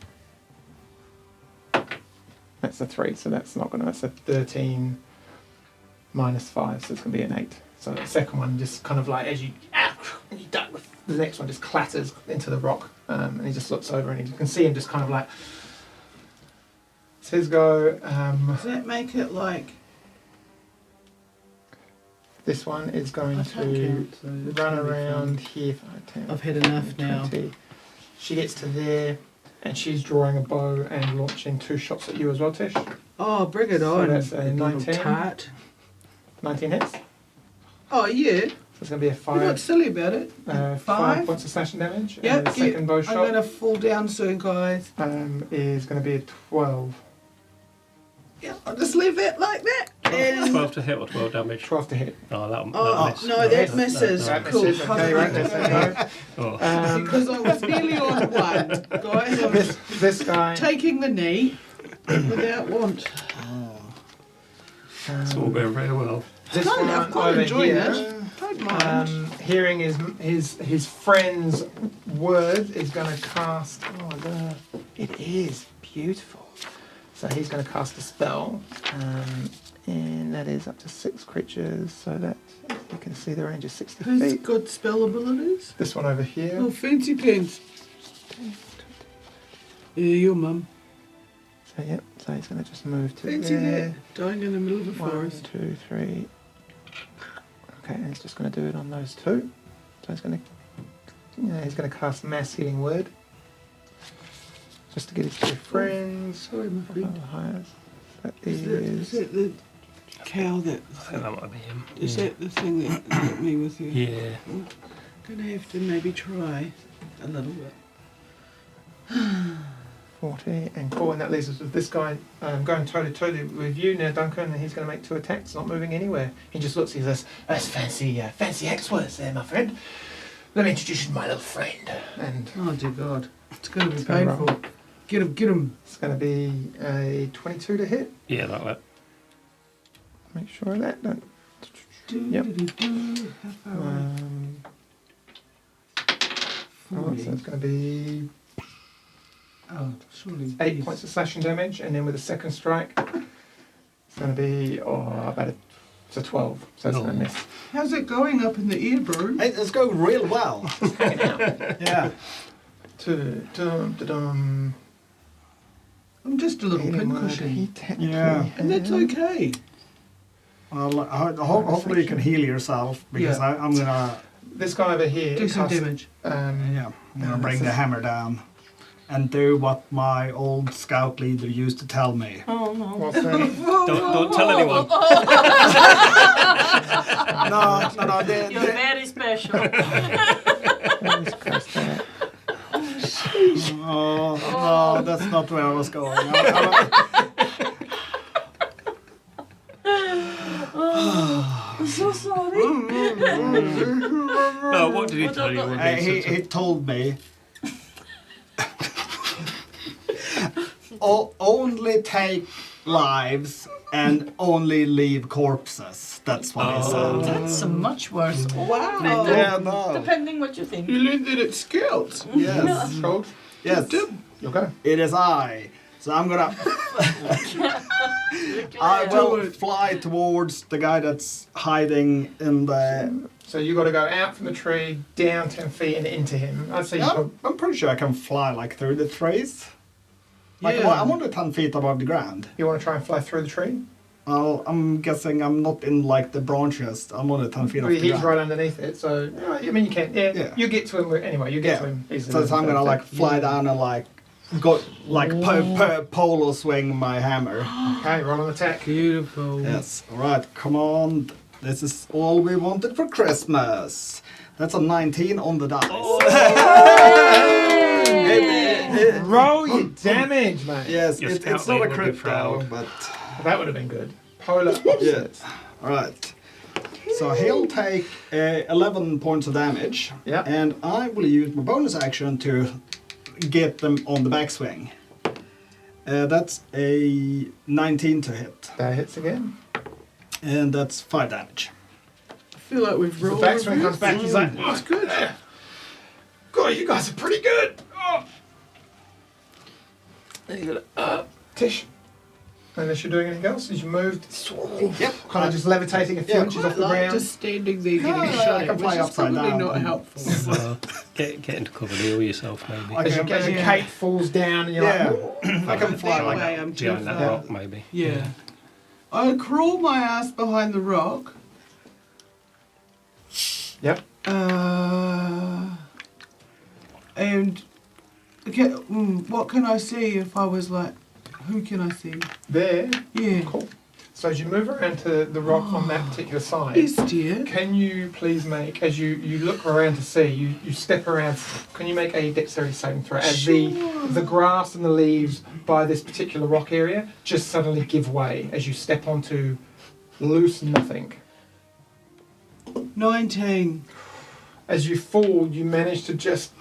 That's a 3, so that's not going to. It's a 13 minus 5, so it's going to be an 8. So the second one just kind of like as you duck, the next one just clatters into the rock, and he just looks over and you can see him just kind of like. It's his go. Does that make it like? This one is going I to can't count, so that's run gonna be around fun. here. 5, 10, I've had enough now. 20. She gets to there, and she's drawing a bow and launching 2 shots at you as well, Tish. Oh, bring it So on. that's a you little 19. Tart. 19 hits. So Oh yeah. it's going to be a You're not 5. silly about it. 5 5? points of slashing damage. Yep, And the second bow I'm shot gonna fall down soon, guys. is going to be a 12. Yeah, I'll just leave that like that. And 12 to hit or 12 damage? 12 to hit. Oh, that oh miss. no, that misses. That Cool. misses. Okay, right, that's a Oh. no. Because I was nearly on 1, guys. I was This guy. taking the knee without want. It's all going very well. This Kind of, one I'm quite over enjoying here, it. Don't mind. hearing his friend's word is going to cast. Oh, it is beautiful. So he's going to cast a spell, and that is up to 6 creatures. So that you can see the range is 60 Who's feet. got spell abilities? This one over here. Oh, fancy pants. Yeah, your mum. So yep. So he's going to just move to Fancy there. that. Dying in the middle of a 1, forest. 2, 3. Okay, and he's just going to do it on those 2. So he's going to, he's going to cast Mass Healing Word, just to get his 2 friends. Sorry, my friend. That Is that the cow that... I think that might be him. Is that the thing that got me with you? Yeah. I'm going to have to maybe try a little bit. 40 and cool, and that leaves us with this guy going toe to toe with you now, Duncan, and he's going to make 2 attacks, not moving anywhere. He just looks, he says, "That's fancy X words there, my friend. Let me introduce you to my little friend." And Oh, dear God. It's going to be It's gonna painful. roll. Get him. it's going to be a 22 to hit. Yeah, that way. Make sure of that. Don't. Yep. How far away? So it's going to be Oh, surely. 8 points of slashing damage, and then with a second strike, it's going to be about it's a 12, so it's going to miss. How's it going up in the ear, bro? It's going real well. Hanging out. Yeah. I'm just a little pincushion. Yeah. And that's okay. Well, hopefully you can heal yourself because Yeah. I'm gonna This guy over here. Do some casts, damage. I'm gonna bring the hammer down and do what my old scout leader used to tell me. Oh no. What's that? Don't tell anyone. No. You're very special. Let's cast that. No, that's not where I was going. I'm so sorry. No, what did he tell you? When He told me only take lives and only leave corpses. That's what he said. That's much worse. Wow. Yeah, no. Depending what you think. You learned that at Scouts. Yes. Cold. Yes. You'll go. It is I. So I'm gonna. I will fly towards the guy that's hiding in the. So you got to go out from the tree, down 10 feet, and into him. I'd say you could. I'm pretty sure I can fly like through the trees. Like Yeah. I'm only 10 feet above the ground. You want to try and fly through the tree? Well, I'm guessing I'm not in like the branches. I'm only 10 feet off Well, the he's ground. right underneath it, so I mean you can. Yeah, Yeah. you get to him anyway. You get to him easily. So I'm gonna like fly down and like go like polo swing my hammer. Okay, roll an attack. Beautiful. Yes. All right. Come on. This is all we wanted for Christmas. That's a 19 on the dice. Roll your damage, mate. Yes, Your it's scout not a leader would be crit though, proud. but That would have been good. Polar opposites. all right. So he'll take 11 points of damage, Yeah. and I will use my bonus action to get them on the backswing. That's a 19 to hit, That hits again. and that's 5 damage. I feel like we've The rolled. backswing comes back. He's like, That's good. God, you guys are pretty good. Oh. Tish. Unless you're doing anything else, as you moved, Yep. kind of just levitating a few Yeah, inches off the Like ground. just standing there getting Yeah, shot I at, can which fly is upside probably down. not helpful. Get into cover and heal yourself, maybe. Okay. As your cape falls down, and you're Yeah. like, I can fly That like way that. I'm too Behind that far. rock, maybe. Yeah. I crawl my ass behind the rock. yep. And okay, what can I see if I was like, who can I see? There. Yeah. Cool. So as you move around to the rock on that particular side, Yes, dear. can you please make, as you look around to see, you step around, can you make a dexterity saving throw as the grass and the leaves by this particular rock area just suddenly give way as you step onto loose nothing. 19. As you fall, you manage to just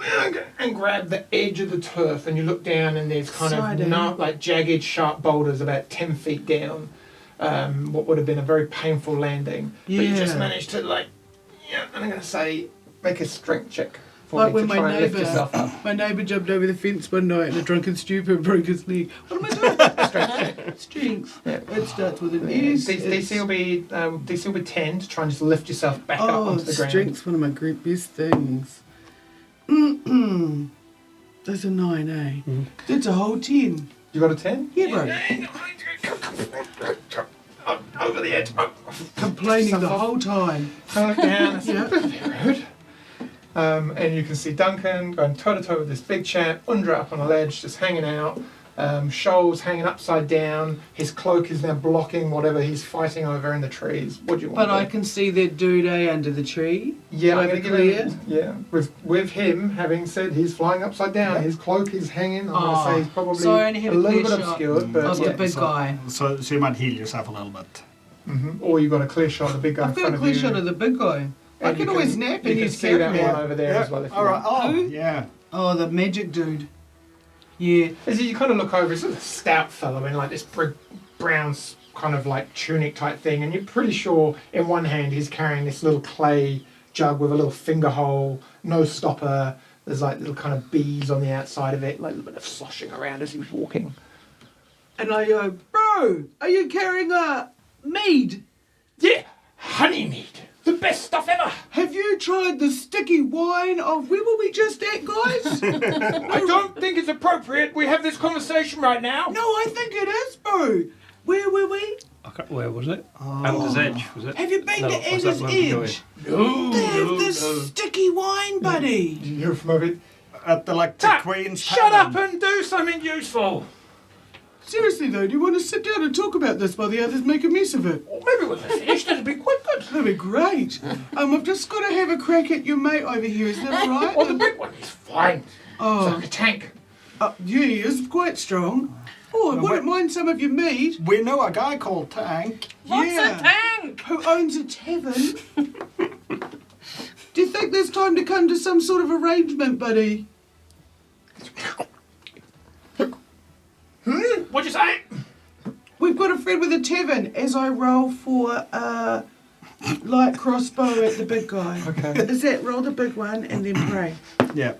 and grab the edge of the turf, and you look down, and there's kind Siding. of like jagged, sharp boulders about 10 feet down. What would have been a very painful landing, but you just Yeah. managed to and I'm going to say make a strength check for Like me when to my try and lift neighbour, yourself up. my neighbour jumped over the fence one night in a drunken stupor and broke his leg. What am I doing? Strength check. Strength. Yeah. It starts with an Yeah. S. DC will be 10 to try and just lift yourself back up Oh, onto the ground. strength's one of my great best things. That's a 9, eh? That's a whole 10. You got a 10? Yeah, bro. Over the edge. Complaining the whole time. Kind of look down. It's Yeah. a bit rude. And you can see Duncan going toe to toe with this big chap, Undra up on a ledge, just hanging out. Shoals hanging upside down. His cloak is now blocking whatever he's fighting over in the trees. What do you want? But to I do? can see that dude under the tree. Yeah, I'm over going to give him. Yeah, with him having said he's flying upside down, his cloak is hanging. I'm going to say he's probably So I only had a a little clear bit shot obscured, but of yeah. the big guy. So you might heal yourself a little bit. Or you've got a clear shot of the big guy in I've got front a of clear you. shot of the big guy. I And can you always nap and you you can see that me. one over there as well. If you All right. want. Oh, Who? yeah. Oh, the magic dude. Yeah. As you kind of look over, he's a stout fellow in like this brown kind of like tunic type thing, and you're pretty sure in one hand he's carrying this little clay jug with a little finger hole, no stopper. There's like little kind of bees on the outside of it, like a little bit of sloshing around as he was walking. And I go, bro, are you carrying a mead? Yeah, honey mead, the best stuff ever. Have you tried the sticky wine of where were we just at, guys? I don't think it's appropriate we have this conversation right now. No, I think it is, bro. Where were we? Where was it? Anda's Edge, was it? Have you been No, to was that Anda's where we were Edge? No, They have this sticky wine, buddy. Did you hear from over it? At the Ta- Queen's Shut up Tavern. and do something useful. Seriously though, do you want to sit down and talk about this while the others make a mess of it? Or maybe when they're finished, that'd be quite good. That'd be great. I've just got to have a crack at your mate over here. Is that all right? Well, the big one is fine. It's Oh, like a tank. yeah, he is quite strong. Oh, I wouldn't mind some of your meat. We know a guy called Tank. Yeah. tank? Who owns a tavern? Do you think there's time to come to some sort of arrangement, buddy? What'd you say? We've got a friend with a tavern as I roll for light crossbow at the big guy. Okay. Is that roll the big one and then pray? Yeah.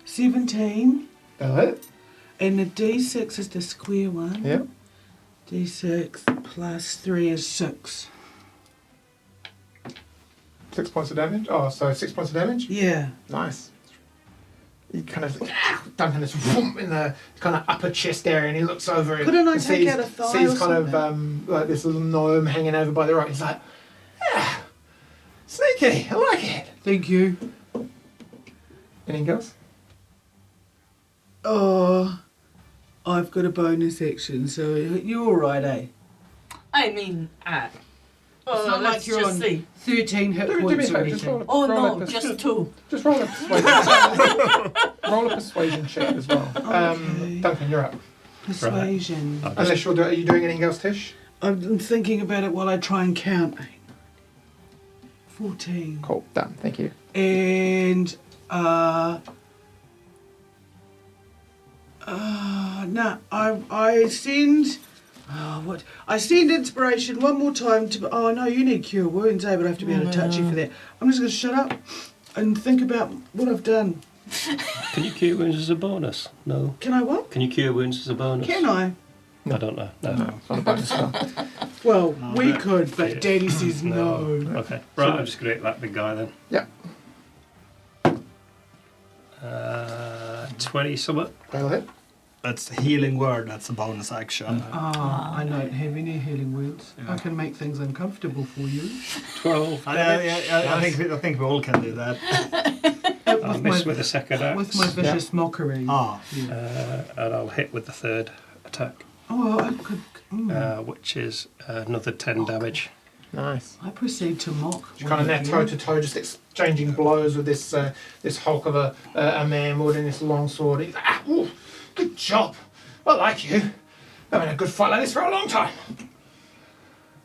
17. Hello? And the D6 is the square one. Yeah. D6 plus 3 is 6. 6 points of damage. Oh, so 6 points of damage? Yeah. Nice. He kind of Duncan is whoomp in the kind of upper chest area, and he looks over Couldn't I and take sees, out a thigh sees or kind of something? like this little gnome hanging over by the rock. He's like, yeah, sneaky. I like it. Thank you. Anything else? Oh, I've got a bonus action, so you're alright, eh? I mean, It's not let's like you're just on see. 13 hit Do me a points or favour, just anything. Oh roll no, a just 2. just roll a persuasion. Roll a persuasion check as well. Okay. Duncan, you're up. Persuasion. Unless you're are you doing anything else, Tish? I'm thinking about it while I try and count. 14. Cool, done. Thank you. And no, I send what? I send inspiration one more time to oh no, you need cure wounds, but I have to be able to touch you for that. I'm just gonna shut up and think about what I've done. Can you cure wounds as a bonus? No. Can I what? Can you cure wounds as a bonus? Can I? I don't know. No. No, it's not a bonus spell. Well, No, we but- could, but Daddy says no. Okay. Right, I'm just going to hit that big guy then. Yep. 20 something. That'll hit. That's a healing word. That's a bonus action. I don't have any healing words. Yeah. I can make things uncomfortable for you. 12 I damage. think we all can do that. I'll miss with the second axe. With my vicious mockery. Ah, Yeah. And I'll hit with the third attack, Oh, I could. which is another 10 damage. Nice. I proceed to mock. You're kind of now toe to toe, just exchanging blows with this this hulk of a man wielding this long sword. He's like, ooh, good job. I like you. I've had a good fight like this for a long time.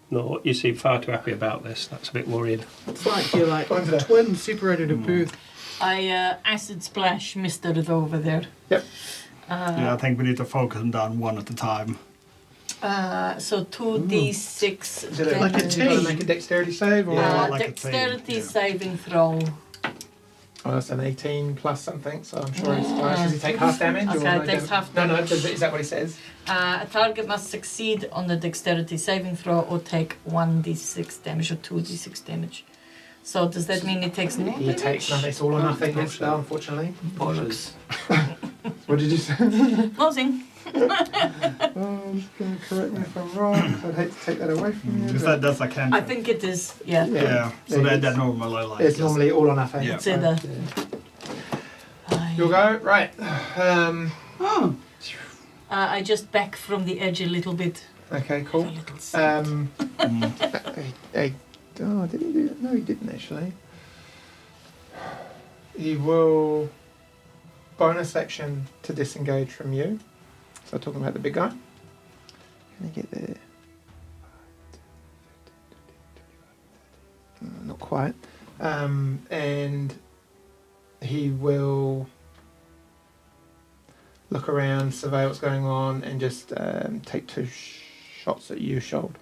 No, you seem far too happy about this. That's a bit worrying. It's like you're like Going for the- twins separated at birth. I acid splash Mr. It over there. Yep. yeah, I think we need to focus them down one at a time. So 2d6 Is it Like a you gotta tea. make a dexterity save? Or Yeah. like a dexterity thing, yeah. saving throw. Oh, that's an 18 plus something, so I'm sure it's fine. Does he take half damage? Okay, or no takes damage? half No, damage. is that what he says? A target must succeed on the dexterity saving throw or take 1d6 damage or 2d6 damage. So does that mean he takes no He damage? takes nothing. It's all or nothing this spell, unfortunately. Bollocks. What did you say? Nothing. Oh, just gonna correct me if I'm wrong. 'Cause I'd hate to take that away from you. Because but- that's a cantrip. I think it is, yeah. Yeah, so Yeah, that it's- normally like. It's just- normally all or nothing. Yeah. It's either. You'll go? Right. Oh, I just back from the edge a little bit. Okay, A cool. little side. Oh, did he do that? No, he didn't actually. He will bonus action to disengage from you. So talking about the big guy. Can I get there? Not quite. And he will look around, survey what's going on, and just take two shots at you, Shold.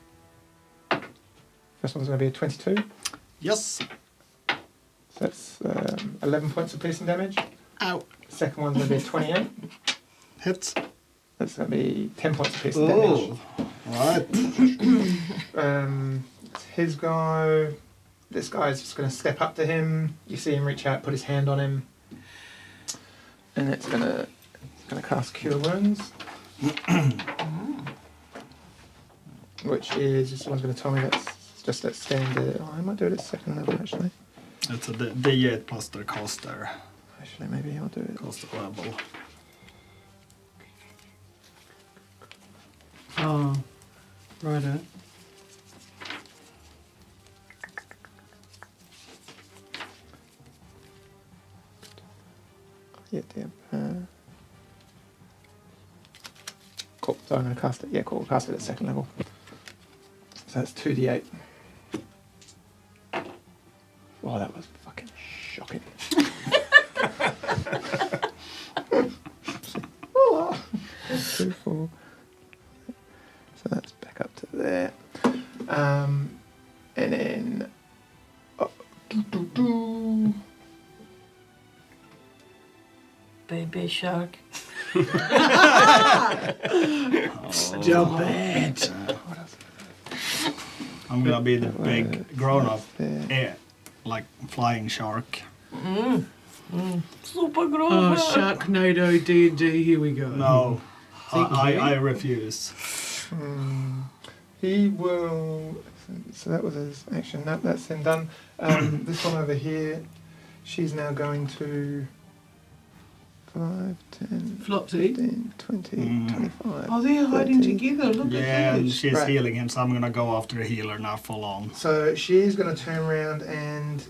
First one's going to be a 22. Yes. So that's 11 points of piercing damage. Ow. Second one's going to be a 28. Hits. That's going to be 10 points of piercing damage. Right. It's his go. This guy's just going to step up to him. You see him reach out, put his hand on him. And it's going to cast Cure Wounds. Which is, someone's going to tell me that's just at standard. Oh, I might do it at second level actually. It's a D8 plus the coster. Actually, maybe I'll do it. Coster level. oh, righto. Yeah, damn. Cool. So I'm going to cast it. Yeah, cool. Cast it at second level. So that's 2d8. Oh, that was fucking shocking. Oh. 2, 4. So that's back up to there. And then. Baby shark. Jump it. I'm gonna be the big grown-up, There. like flying shark. Super gross. Oh, Sharknado D&D, here we go. No, Thank you. I refuse. He will. So that was his action. No, that's him done. This one over here, she's now going to 5, 10, Flopsy. 15, 20, 25. Oh, they're hiding 30. together. Look Yeah, at and that. she's Right. healing him, so I'm gonna go after the healer now, full on. So she's going to turn around and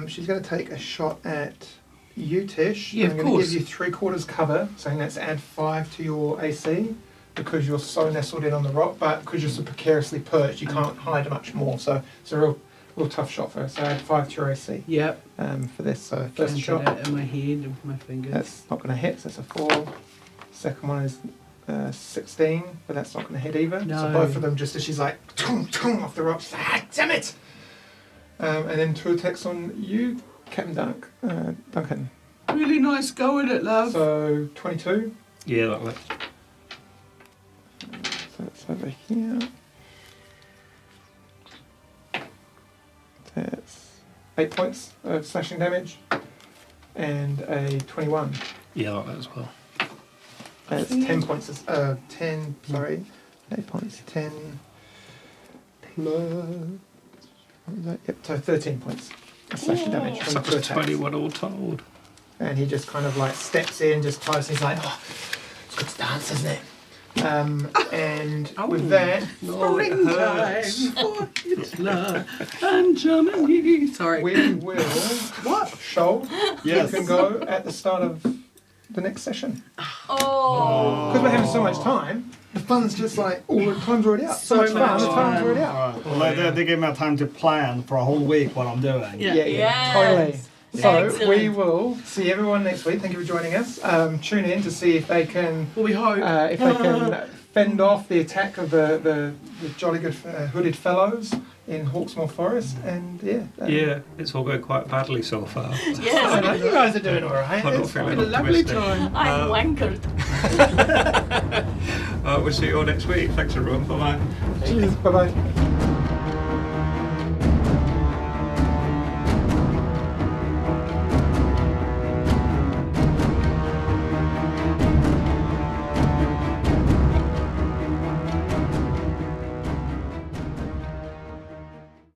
she's going to take a shot at you, Tish. Yeah, I'm of going to course. give you 3/4 cover, saying that's add 5 to your AC because you're so nestled in on the rock, but because you're so precariously perched, you can't hide much more. So it's a real tough shot for her. So add 5 to your AC Yep. for this. So first Counted shot, out in my head with my fingers. that's not going to hit, so that's a 4. Second one is 16, but that's not going to hit either. So No. both of them, just as she's like, tung, tung, off the rocks, ah, damn it! And then 2 attacks on you, Captain Duncan. Really nice going at love. So 22. Yeah, like that. So it's over here. That's 8 points of slashing damage. And a 21. Yeah, like that as well. That's 10 points. 10, sorry. 8 points. 10 plus. What was that? Yep, so 13 points of slashing damage So from that two was attacks. 21 all told. And he just kind of like steps in, just close. He's like, oh, it's good to dance, isn't it? And with that, Springtime for its love and Germany. Sorry. we will. What? Shoal, Yes. you can go at the start of the next session. Oh. Because we're having so much time, the fun's just like, oh, the time's already up. So much fun, much the time's fun. already up. Alright, well, they give me time to plan for a whole week what I'm doing. Yeah. Yes. Totally. So Excellent. we will see everyone next week. Thank you for joining us. Tune in to see if they can Well, we hope. fend off the attack of the jolly good hooded fellows in Hawksmoor Forest. And Yeah, it's all going quite badly so far. Yes. you guys are doing all right. I'm not It's feeling fine. a lovely optimistic. time. I'm wankered. We'll see you all next week. Thanks everyone. Bye bye. Cheers. Bye bye.